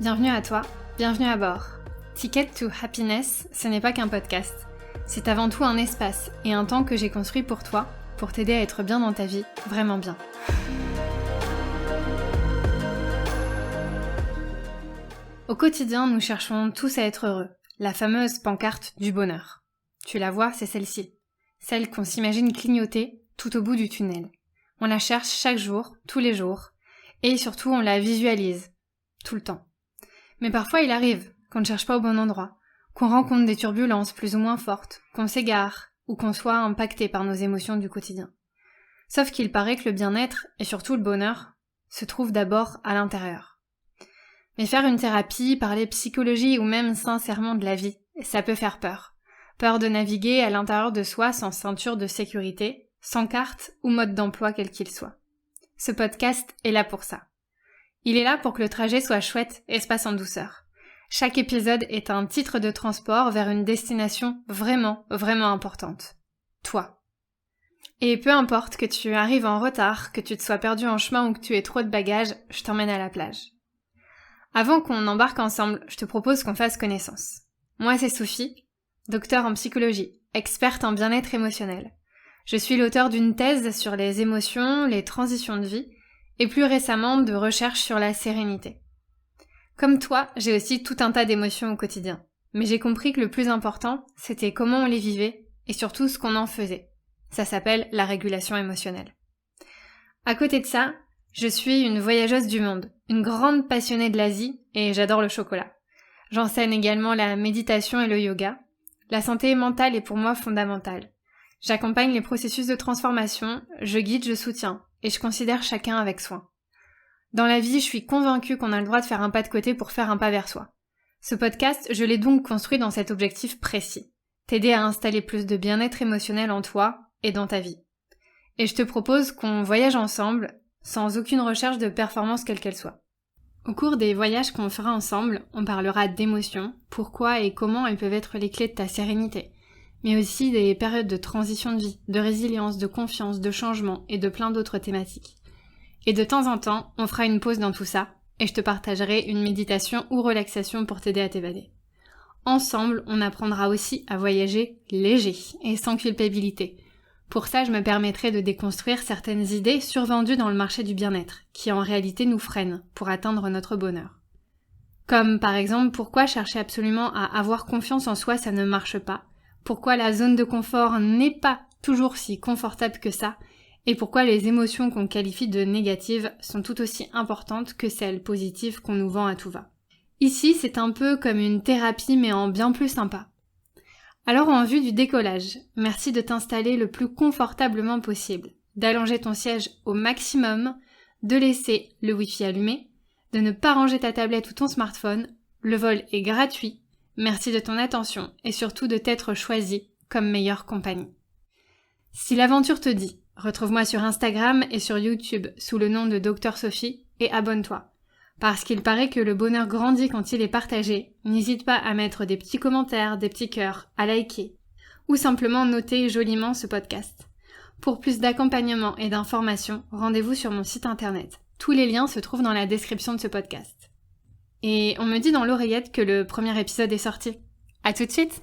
Bienvenue à toi, bienvenue à bord. Ticket to Happiness, ce n'est pas qu'un podcast. C'est avant tout un espace et un temps que j'ai construit pour toi, pour t'aider à être bien dans ta vie, vraiment bien. Au quotidien, nous cherchons tous à être heureux, la fameuse pancarte du bonheur. Tu la vois, c'est celle-ci. Celle qu'on s'imagine clignoter tout au bout du tunnel. On la cherche chaque jour, tous les jours, et surtout on la visualise, tout le temps. Mais parfois il arrive qu'on ne cherche pas au bon endroit, qu'on rencontre des turbulences plus ou moins fortes, qu'on s'égare, ou qu'on soit impacté par nos émotions du quotidien. Sauf qu'il paraît que le bien-être, et surtout le bonheur, se trouve d'abord à l'intérieur. Mais faire une thérapie, parler psychologie ou même sincèrement de la vie, ça peut faire peur. Peur de naviguer à l'intérieur de soi sans ceinture de sécurité, sans carte ou mode d'emploi quel qu'il soit. Ce podcast est là pour ça. Il est là pour que le trajet soit chouette et se passe en douceur. Chaque épisode est un titre de transport vers une destination vraiment, vraiment importante. Toi. Et peu importe que tu arrives en retard, que tu te sois perdu en chemin ou que tu aies trop de bagages, je t'emmène à la plage. Avant qu'on embarque ensemble, je te propose qu'on fasse connaissance. Moi, c'est Sophie, docteure en psychologie, experte en bien-être émotionnel. Je suis l'auteure d'une thèse sur les émotions, les transitions de vie, et plus récemment de recherches sur la sérénité. Comme toi, j'ai aussi tout un tas d'émotions au quotidien, mais j'ai compris que le plus important, c'était comment on les vivait, et surtout ce qu'on en faisait. Ça s'appelle la régulation émotionnelle. À côté de ça, je suis une voyageuse du monde, une grande passionnée de l'Asie, et j'adore le chocolat. J'enseigne également la méditation et le yoga. La santé mentale est pour moi fondamentale. J'accompagne les processus de transformation, je guide, je soutiens, et je considère chacun avec soin. Dans la vie, je suis convaincue qu'on a le droit de faire un pas de côté pour faire un pas vers soi. Ce podcast, je l'ai donc construit dans cet objectif précis, t'aider à installer plus de bien-être émotionnel en toi et dans ta vie. Et je te propose qu'on voyage ensemble, sans aucune recherche de performance quelle qu'elle soit. Au cours des voyages qu'on fera ensemble, on parlera d'émotions, pourquoi et comment elles peuvent être les clés de ta sérénité, mais aussi des périodes de transition de vie, de résilience, de confiance, de changement et de plein d'autres thématiques. Et de temps en temps, on fera une pause dans tout ça, et je te partagerai une méditation ou relaxation pour t'aider à t'évader. Ensemble, on apprendra aussi à voyager léger et sans culpabilité. Pour ça, je me permettrai de déconstruire certaines idées survendues dans le marché du bien-être, qui en réalité nous freinent pour atteindre notre bonheur. Comme par exemple, pourquoi chercher absolument à avoir confiance en soi, ça ne marche pas. Pourquoi la zone de confort n'est pas toujours si confortable que ça, et pourquoi les émotions qu'on qualifie de négatives sont tout aussi importantes que celles positives qu'on nous vend à tout va. Ici, c'est un peu comme une thérapie mais en bien plus sympa. Alors en vue du décollage, merci de t'installer le plus confortablement possible, d'allonger ton siège au maximum, de laisser le Wi-Fi allumé, de ne pas ranger ta tablette ou ton smartphone, le vol est gratuit. Merci de ton attention et surtout de t'être choisi comme meilleure compagnie. Si l'aventure te dit, retrouve-moi sur Instagram et sur YouTube sous le nom de Dr Sophie et abonne-toi. Parce qu'il paraît que le bonheur grandit quand il est partagé, n'hésite pas à mettre des petits commentaires, des petits cœurs, à liker ou simplement noter joliment ce podcast. Pour plus d'accompagnement et d'informations, rendez-vous sur mon site internet. Tous les liens se trouvent dans la description de ce podcast. Et on me dit dans l'oreillette que le premier épisode est sorti. À tout de suite!